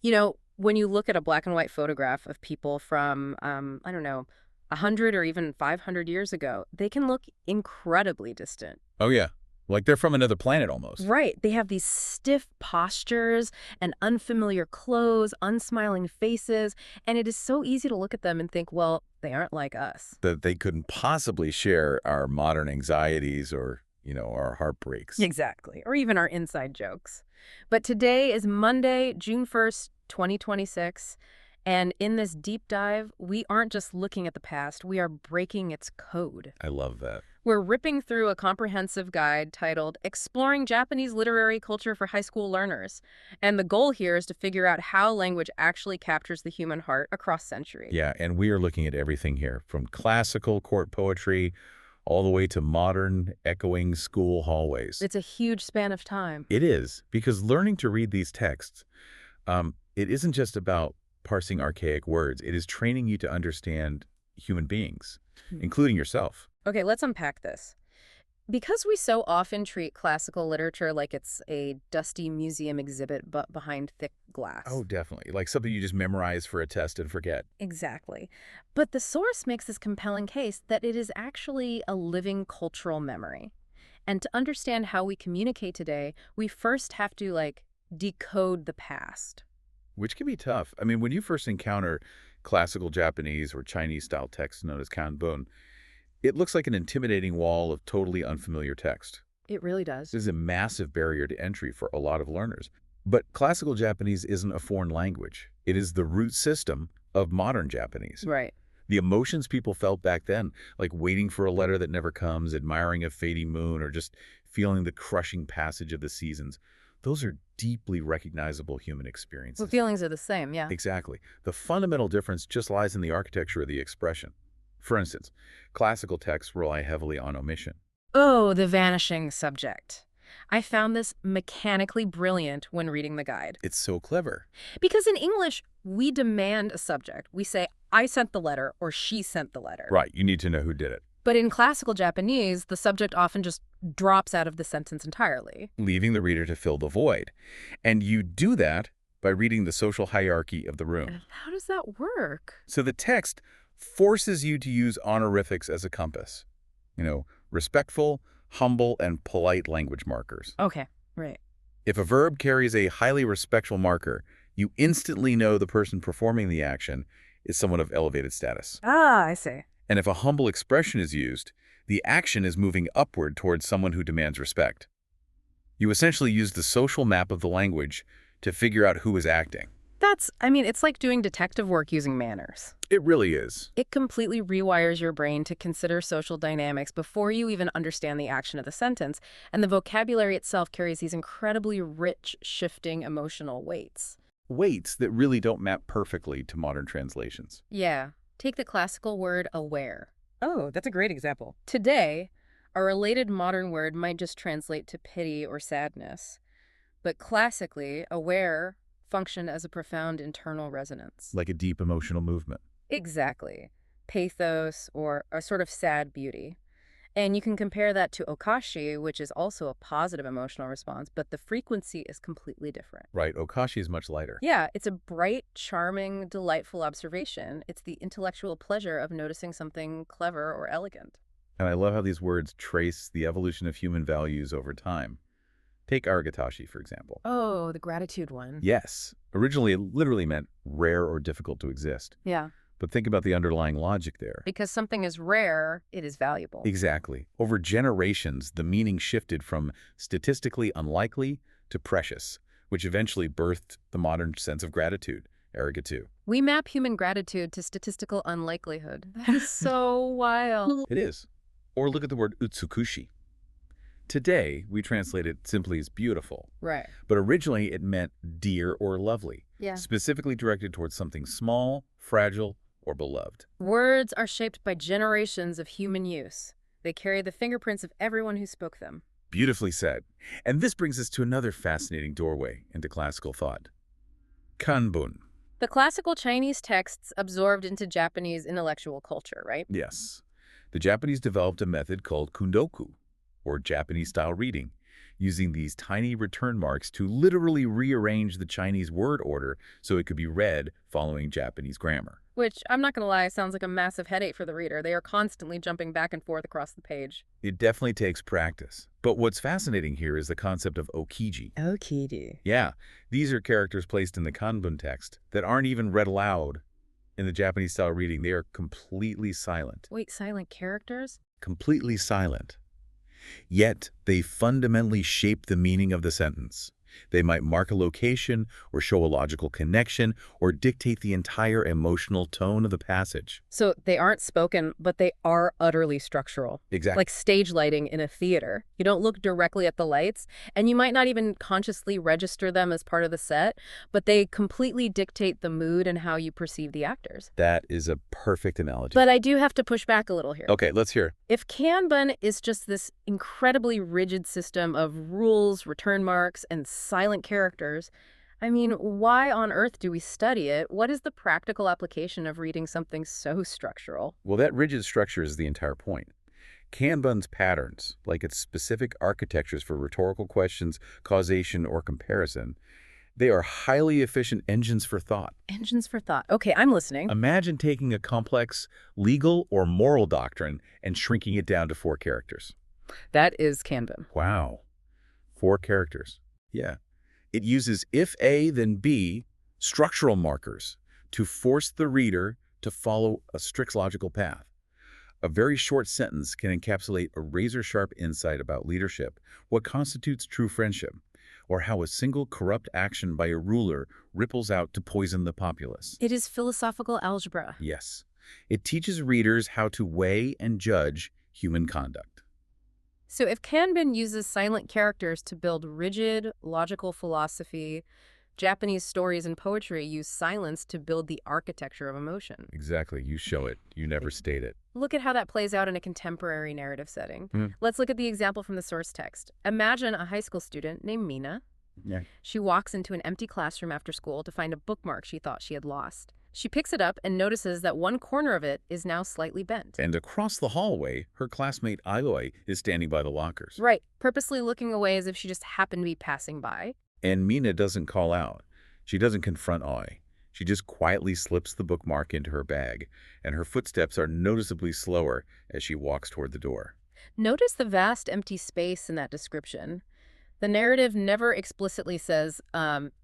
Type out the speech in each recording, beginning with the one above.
When you look at a black and white photograph of people from, I don't know, 100 or even 500 years ago, they can look incredibly distant. Oh, yeah. Like they're from another planet almost. Right. They have these stiff postures and unfamiliar clothes, unsmiling faces, and it is so easy to look at them and think, well, they aren't like us. That they couldn't possibly share our modern anxieties or, our heartbreaks. Exactly. Or even our inside jokes. But today is Monday, June 1st, 2026. And in this deep dive, we aren't just looking at the past, we are breaking its code. I love that. We're ripping through a comprehensive guide titled Exploring Japanese Literary Culture for High School Learners. And the goal here is to figure out how language actually captures the human heart across centuries. Yeah, and we are looking at everything here, from classical court poetry all the way to modern, echoing school hallways. It's a huge span of time. It is, because learning to read these texts, it isn't just about parsing archaic words. It is training you to understand human beings, including yourself. Okay, let's unpack this. Because we so often treat classical literature like it's a dusty museum exhibit but behind thick glass. Oh, definitely. Like something you just memorize for a test and forget. Exactly. But the source makes this compelling case that it is actually a living cultural memory. And to understand how we communicate today, we first have to, decode the past. Which can be tough. I mean, when you first encounter classical Japanese or Chinese-style text known as Kanbun, it looks like an intimidating wall of totally unfamiliar text. It really does. This is a massive barrier to entry for a lot of learners. But classical Japanese isn't a foreign language. It is the root system of modern Japanese. Right. The emotions people felt back then, like waiting for a letter that never comes, admiring a fading moon, or just feeling the crushing passage of the seasons, those are deeply recognizable human experiences. Well, feelings are the same, yeah. Exactly. The fundamental difference just lies in the architecture of the expression. For instance, classical texts rely heavily on omission. Oh, the vanishing subject. I found this mechanically brilliant when reading the guide. It's so clever. Because in English, we demand a subject. We say, I sent the letter or she sent the letter. Right, you need to know who did it. But in classical Japanese, the subject often just drops out of the sentence entirely. Leaving the reader to fill the void. And you do that by reading the social hierarchy of the room. How does that work? So the text forces you to use honorifics as a compass. Respectful, humble, and polite language markers. Okay, right. If a verb carries a highly respectful marker, you instantly know the person performing the action is someone of elevated status. Ah, I see. And if a humble expression is used, the action is moving upward towards someone who demands respect. You essentially use the social map of the language to figure out who is acting. It's like doing detective work using manners. It really is. It completely rewires your brain to consider social dynamics before you even understand the action of the sentence, and the vocabulary itself carries these incredibly rich, shifting emotional weights. Weights that really don't map perfectly to modern translations. Yeah. Take the classical word aware. Oh, that's a great example. Today, a related modern word might just translate to pity or sadness. But classically, aware functioned as a profound internal resonance. Like a deep emotional movement. Exactly. Pathos or a sort of sad beauty. And you can compare that to okashi, which is also a positive emotional response, but the frequency is completely different. Right, okashi is much lighter. Yeah, it's a bright, charming, delightful observation. It's the intellectual pleasure of noticing something clever or elegant. And I love how these words trace the evolution of human values over time. Take arigatashi, for example. Oh, the gratitude one. Yes. Originally, it literally meant rare or difficult to exist. Yeah. But think about the underlying logic there. Because something is rare, it is valuable. Exactly. Over generations, the meaning shifted from statistically unlikely to precious, which eventually birthed the modern sense of gratitude, arigato. We map human gratitude to statistical unlikelihood. That is so wild. It is. Or look at the word utsukushi. Today, we translate it simply as beautiful. Right. But originally, it meant dear or lovely, Yeah. specifically directed towards something small, fragile, or beloved. Words are shaped by generations of human use. They carry the fingerprints of everyone who spoke them. Beautifully said. And this brings us to another fascinating doorway into classical thought. Kanbun. The classical Chinese texts absorbed into Japanese intellectual culture, right? Yes. The Japanese developed a method called kundoku, or Japanese-style reading, using these tiny return marks to literally rearrange the Chinese word order so it could be read following Japanese grammar. Which, I'm not going to lie, sounds like a massive headache for the reader. They are constantly jumping back and forth across the page. It definitely takes practice. But what's fascinating here is the concept of okiji. Okiji. Yeah, these are characters placed in the Kanbun text that aren't even read aloud in the Japanese-style reading. They are completely silent. Wait, silent characters? Completely silent. Yet, they fundamentally shape the meaning of the sentence. They might mark a location or show a logical connection or dictate the entire emotional tone of the passage. So they aren't spoken, but they are utterly structural. Exactly. Like stage lighting in a theater. You don't look directly at the lights, and you might not even consciously register them as part of the set, but they completely dictate the mood and how you perceive the actors. That is a perfect analogy. But I do have to push back a little here. Okay, let's hear. If Kanbun is just this incredibly rigid system of rules, return marks, and silent characters, I mean, why on earth do we study it? What is the practical application of reading something so structural? Well, that rigid structure is the entire point. Kanbun's patterns, like its specific architectures for rhetorical questions, causation, or comparison, they are highly efficient engines for thought. Engines for thought. Okay, I'm listening. Imagine taking a complex legal or moral doctrine and shrinking it down to 4 characters. That is Kanbun. Wow. 4 characters. Yeah. It uses if A, then B structural markers to force the reader to follow a strict logical path. A very short sentence can encapsulate a razor-sharp insight about leadership, what constitutes true friendship, or how a single corrupt action by a ruler ripples out to poison the populace. It is philosophical algebra. Yes. It teaches readers how to weigh and judge human conduct. So if Kanbun uses silent characters to build rigid, logical philosophy, Japanese stories and poetry use silence to build the architecture of emotion. Exactly. You show it. You never state it. Look at how that plays out in a contemporary narrative setting. Let's look at the example from the source text. Imagine a high school student named Mina. Yeah. She walks into an empty classroom after school to find a bookmark she thought she had lost. She picks it up and notices that one corner of it is now slightly bent. And across the hallway, her classmate Aioi is standing by the lockers. Right, purposely looking away as if she just happened to be passing by. And Mina doesn't call out. She doesn't confront Ai. She just quietly slips the bookmark into her bag, and her footsteps are noticeably slower as she walks toward the door. Notice the vast empty space in that description. The narrative never explicitly says,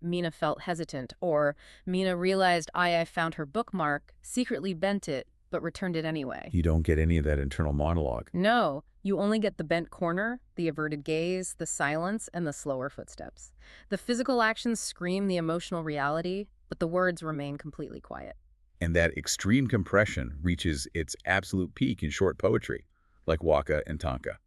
Mina felt hesitant, or Mina realized Ai found her bookmark, secretly bent it, but returned it anyway. You don't get any of that internal monologue. No, you only get the bent corner, the averted gaze, the silence, and the slower footsteps. The physical actions scream the emotional reality, but the words remain completely quiet. And that extreme compression reaches its absolute peak in short poetry, like waka and tanka.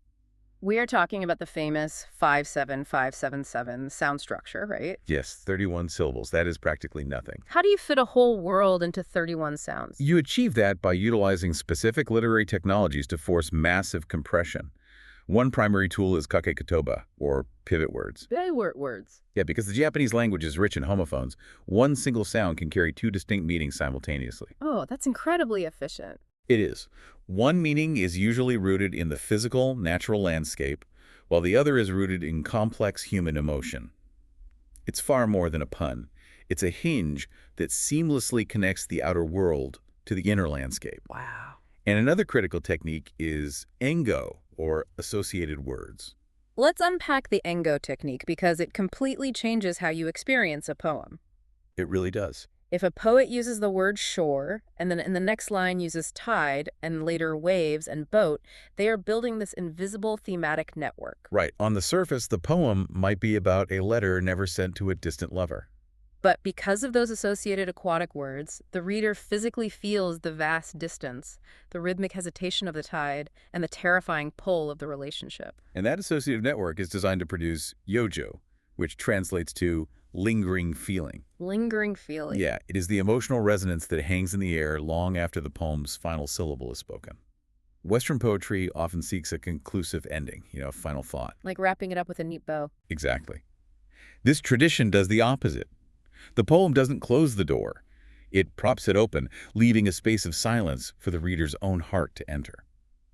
We are talking about the famous 5-7-5-7-7 sound structure, right? Yes, 31 syllables. That is practically nothing. How do you fit a whole world into 31 sounds? You achieve that by utilizing specific literary technologies to force massive compression. One primary tool is kakeketoba, or pivot words. Pivot words. Yeah, because the Japanese language is rich in homophones, one single sound can carry 2 distinct meanings simultaneously. Oh, that's incredibly efficient. It is. One meaning is usually rooted in the physical, natural landscape, while the other is rooted in complex human emotion. It's far more than a pun. It's a hinge that seamlessly connects the outer world to the inner landscape. Wow. And another critical technique is engo, or associated words. Let's unpack the engo technique because it completely changes how you experience a poem. It really does. If a poet uses the word shore, and then in the next line uses tide, and later waves and boat, they are building this invisible thematic network. Right. On the surface, the poem might be about a letter never sent to a distant lover. But because of those associated aquatic words, the reader physically feels the vast distance, the rhythmic hesitation of the tide, and the terrifying pull of the relationship. And that associative network is designed to produce yojo, which translates to lingering feeling. Lingering feeling. Yeah, it is the emotional resonance that hangs in the air long after the poem's final syllable is spoken. Western poetry often seeks a conclusive ending, a final thought. Like wrapping it up with a neat bow. Exactly. This tradition does the opposite. The poem doesn't close the door. It props it open, leaving a space of silence for the reader's own heart to enter.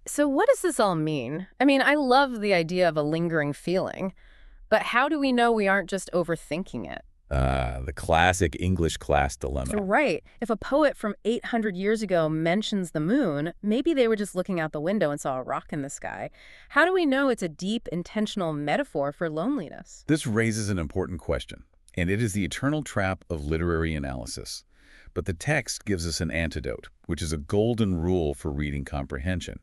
So what does this all mean? I mean, I love the idea of a lingering feeling, But how do we know we aren't just overthinking it? The classic English class dilemma. Right. If a poet from 800 years ago mentions the moon, maybe they were just looking out the window and saw a rock in the sky. How do we know it's a deep, intentional metaphor for loneliness? This raises an important question, and it is the eternal trap of literary analysis. But the text gives us an antidote, which is a golden rule for reading comprehension.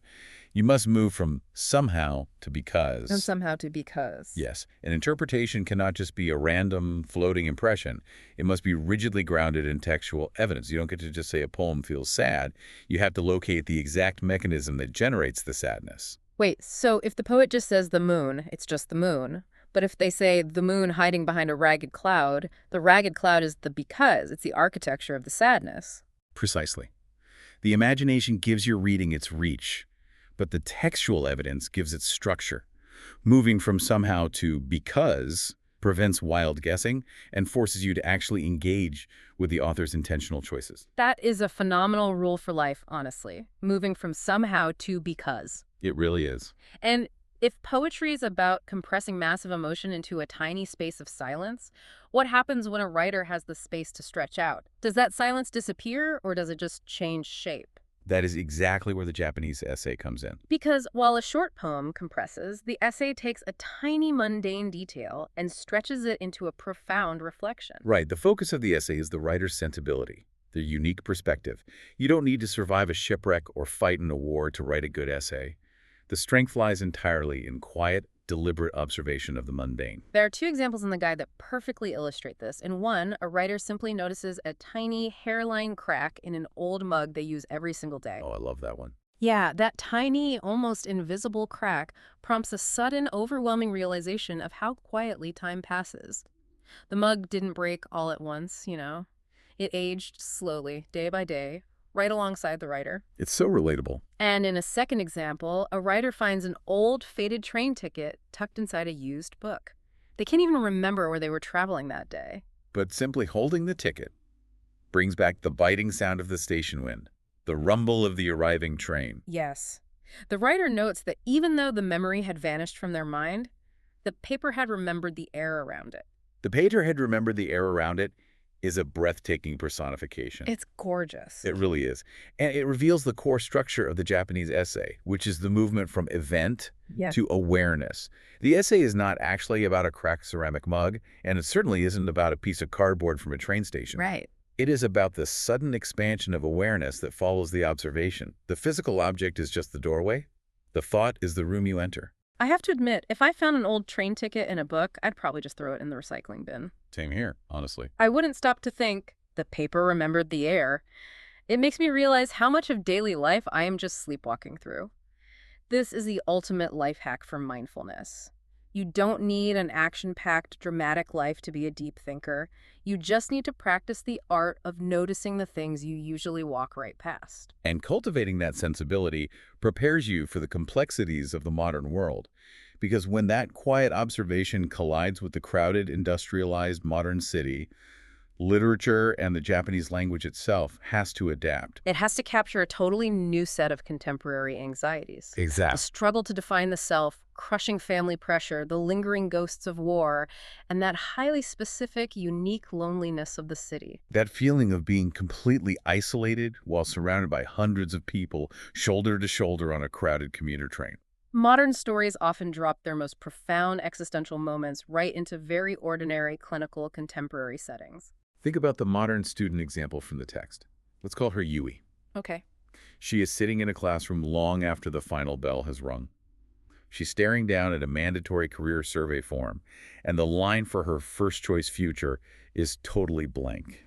You must move from somehow to because. And somehow to because. Yes, an interpretation cannot just be a random, floating impression. It must be rigidly grounded in textual evidence. You don't get to just say a poem feels sad. You have to locate the exact mechanism that generates the sadness. Wait, so if the poet just says the moon, it's just the moon. But if they say the moon hiding behind a ragged cloud, the ragged cloud is the because. It's the architecture of the sadness. Precisely. The imagination gives your reading its reach, but the textual evidence gives it structure. Moving from somehow to because prevents wild guessing and forces you to actually engage with the author's intentional choices. That is a phenomenal rule for life, honestly. Moving from somehow to because. It really is. And if poetry is about compressing massive emotion into a tiny space of silence, what happens when a writer has the space to stretch out? Does that silence disappear, or does it just change shape? That is exactly where the Japanese essay comes in. Because while a short poem compresses, the essay takes a tiny mundane detail and stretches it into a profound reflection. Right. The focus of the essay is the writer's sensibility, their unique perspective. You don't need to survive a shipwreck or fight in a war to write a good essay. The strength lies entirely in quiet, deliberate observation of the mundane. There are two examples in the guide that perfectly illustrate this. In one, a writer simply notices a tiny hairline crack in an old mug they use every single day. Oh, I love that one. Yeah, that tiny, almost invisible crack prompts a sudden, overwhelming realization of how quietly time passes. The mug didn't break all at once, you know. It aged slowly, day by day, right alongside the writer. It's so relatable. And in a second example, a writer finds an old, faded train ticket tucked inside a used book. They can't even remember where they were traveling that day. But simply holding the ticket brings back the biting sound of the station wind, the rumble of the arriving train. Yes. The writer notes that even though the memory had vanished from their mind, the paper had remembered the air around it. The painter had remembered the air around it is a breathtaking personification. It's gorgeous. It really is. And it reveals the core structure of the Japanese essay, which is the movement from event to awareness. The essay is not actually about a cracked ceramic mug, and it certainly isn't about a piece of cardboard from a train station. Right. It is about the sudden expansion of awareness that follows the observation. The physical object is just the doorway. The thought is the room you enter. I have to admit, if I found an old train ticket in a book, I'd probably just throw it in the recycling bin. Same here, honestly. I wouldn't stop to think, the paper remembered the air. It makes me realize how much of daily life I am just sleepwalking through. This is the ultimate life hack for mindfulness. You don't need an action-packed, dramatic life to be a deep thinker. You just need to practice the art of noticing the things you usually walk right past. And cultivating that sensibility prepares you for the complexities of the modern world. Because when that quiet observation collides with the crowded, industrialized modern city, literature and the Japanese language itself has to adapt. It has to capture a totally new set of contemporary anxieties. The Exactly. struggle to define the self, crushing family pressure, the lingering ghosts of war, and that highly specific, unique loneliness of the city. That feeling of being completely isolated while surrounded by hundreds of people, shoulder to shoulder on a crowded commuter train. Modern stories often drop their most profound existential moments right into very ordinary, clinical, contemporary settings. Think about the modern student example from the text. Let's call her Yui. Okay. She is sitting in a classroom long after the final bell has rung. She's staring down at a mandatory career survey form, and the line for her first-choice future is totally blank.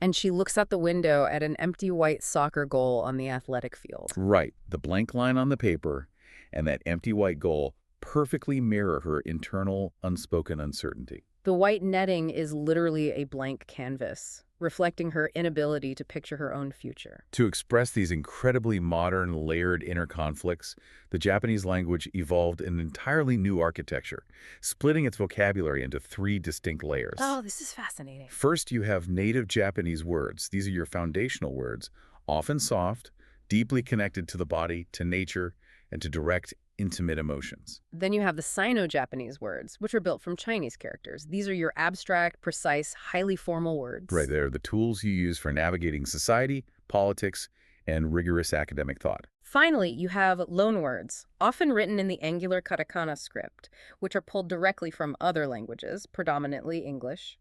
And she looks out the window at an empty white soccer goal on the athletic field. Right, the blank line on the paper and that empty white goal perfectly mirror her internal, unspoken uncertainty. The white netting is literally a blank canvas, reflecting her inability to picture her own future. To express these incredibly modern, layered inner conflicts, the Japanese language evolved an entirely new architecture, splitting its vocabulary into 3 distinct layers. Oh, this is fascinating. First, you have native Japanese words. These are your foundational words, often soft, deeply connected to the body, to nature, and to direct, intimate emotions. Then you have the Sino-Japanese words, which are built from Chinese characters. These are your abstract, precise, highly formal Right, words. they're the tools you use for navigating society, politics, and rigorous academic thought. Finally, you have loanwords, often written in the angular katakana script, which are pulled directly from other languages, predominantly English.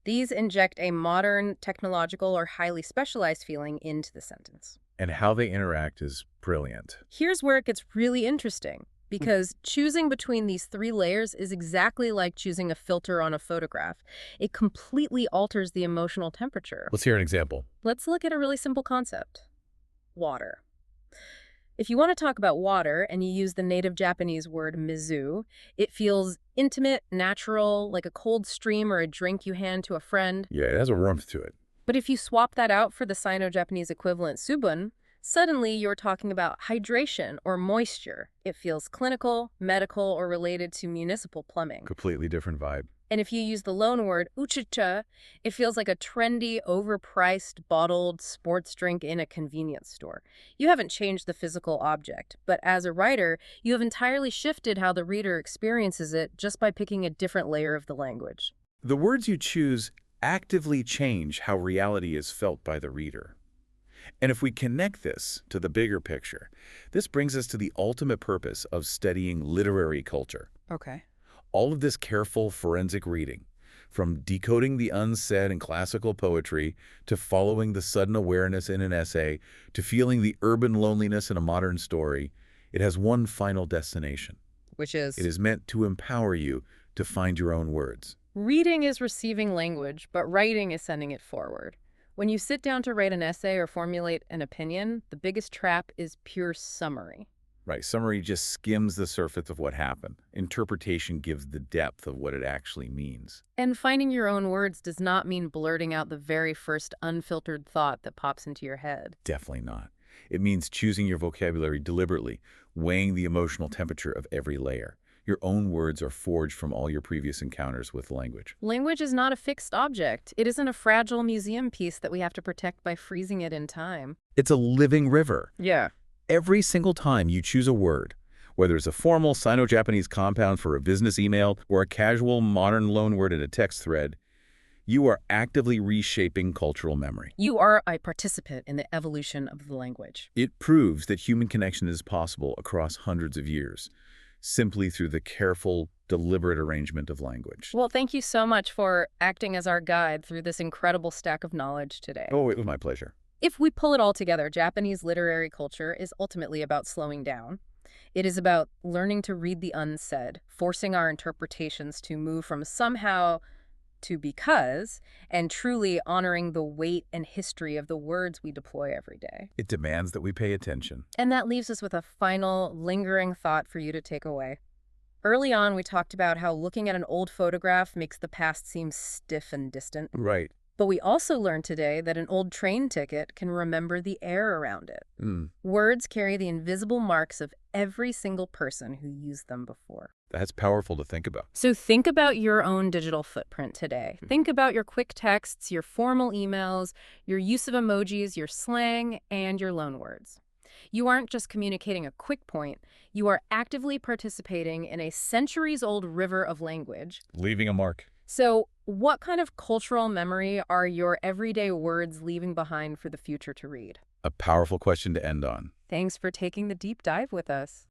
These inject a modern, technological, or highly specialized feeling into the sentence. And how they interact is brilliant. Here's where it gets really interesting, because choosing between these three layers is exactly like choosing a filter on a photograph. It completely alters the emotional temperature. Let's hear an example. Let's look at a really simple concept: water. If you want to talk about water and you use the native Japanese word mizu, it feels intimate, natural, like a cold stream or a drink you hand to a friend. Yeah, it has a warmth to it. But if you swap that out for the Sino-Japanese equivalent subun, suddenly you're talking about hydration or moisture. It feels clinical, medical, or related to municipal plumbing. Completely different vibe. And if you use the loan word uchicha, it feels like a trendy, overpriced, bottled sports drink in a convenience store. You haven't changed the physical object, but as a writer, you have entirely shifted how the reader experiences it just by picking a different layer of the language. The words you choose actively change how reality is felt by the reader. And if we connect this to the bigger picture, this brings us to the ultimate purpose of studying literary culture. Okay. All of this careful forensic reading, from decoding the unsaid in classical poetry, to following the sudden awareness in an essay, to feeling the urban loneliness in a modern story, it has one final destination. Which is? It is meant to empower you to find your own words. Reading is receiving language, but writing is sending it forward. When you sit down to write an essay or formulate an opinion, the biggest trap is pure summary. Right, summary just skims the surface of what happened. Interpretation gives the depth of what it actually means. And finding your own words does not mean blurting out the very first unfiltered thought that pops into your head. Definitely not. It means choosing your vocabulary deliberately, weighing the emotional temperature of every layer. Your own words are forged from all your previous encounters with language. Language is not a fixed object. It isn't a fragile museum piece that we have to protect by freezing it in time. It's a living river. Yeah. Every single time you choose a word, whether it's a formal Sino-Japanese compound for a business email or a casual modern loanword in a text thread, you are actively reshaping cultural memory. You are a participant in the evolution of the language. It proves that human connection is possible across hundreds of years, simply through the careful, deliberate arrangement of language. Well, thank you so much for acting as our guide through this incredible stack of knowledge today. Oh, it was my pleasure. If we pull it all together, Japanese literary culture is ultimately about slowing down. It is about learning to read the unsaid, forcing our interpretations to move from somehow to because, and truly honoring the weight and history of the words we deploy every day. It demands that we pay attention. And that leaves us with a final, lingering thought for you to take away. Early on, we talked about how looking at an old photograph makes the past seem stiff and distant. Right. But we also learned today that an old train ticket can remember the air around it. Words carry the invisible marks of every single person who used them before. That's powerful to think about. So think about your own digital footprint today. Think about your quick texts, your formal emails, your use of emojis, your slang, and your loanwords. You aren't just communicating a quick point. You are actively participating in a centuries-old river of language. Leaving a mark. So what kind of cultural memory are your everyday words leaving behind for the future to read? A powerful question to end on. Thanks for taking the deep dive with us.